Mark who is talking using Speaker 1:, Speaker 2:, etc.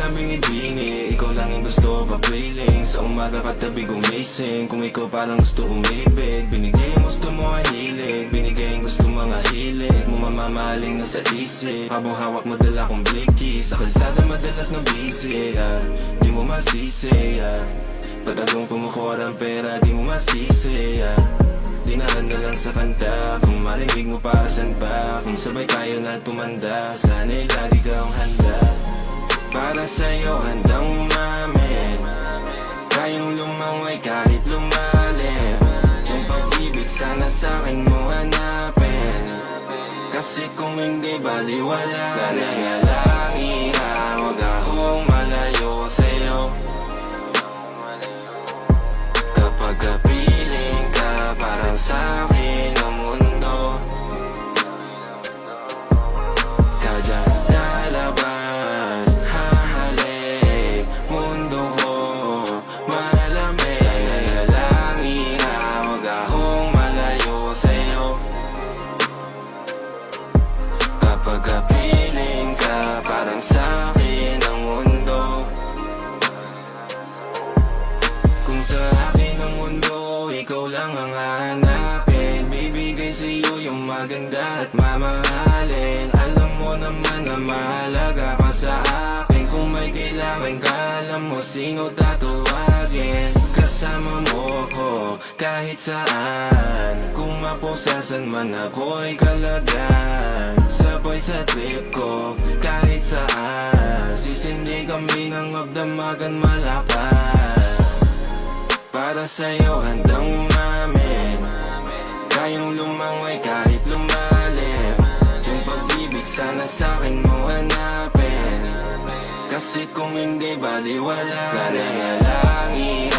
Speaker 1: lang binibini, ikaw lang yung gusto papiling. Sa umaga katabi gumising, kung ikaw parang gusto umibig. Binigay yung gusto mo ang hilig, binigay yung gusto mga hilig mo, mamamaling na sa isip. Habang hawak mo dala kong blicky, sa kalsada madalas na busy, di mo masisi, patagong kumukuha ng pera, di mo masisi, dinaan na lang sa kanta. Kung marinig mo para san pa, kung sabay tayo na tumanda, sana'y lagi kang handa. Para sa'yo handang umamin, kayang lumangway kahit lumalim. Yung pag-ibig sana sa'kin mo hanapin, kasi kung hindi baliwala. Nananalangin na wag akong malayo sa'yo. Kapag kapiling ka, parang sa'kin ang mundo. Kada lalabas, hahalik, mundo ko malamig. Nananalangin na wag akong malayo sa'yo. Kapag kapiling ka, parang sa'kin ang mundo. Kung sa akin ang mundo, ikaw lang ang hahanapin. Bibigay sa'yo yung maganda at mamahalin. Alam mo naman na mahalaga ka sa akin. Kung may kailangan ka, alam mo sino tatawagin. Kasama mo ko kahit saan, kung mapusasan man ako'y kalagan. Sabay sa trip ko kahit saan, sisindi kami ng magdamagan malapas. Para sa'yo handang umamin, kayang lumangway kahit lumalim. Yung pag-ibig sana sa'kin mo hanapin, kasi kung hindi baliwala. Nananalangin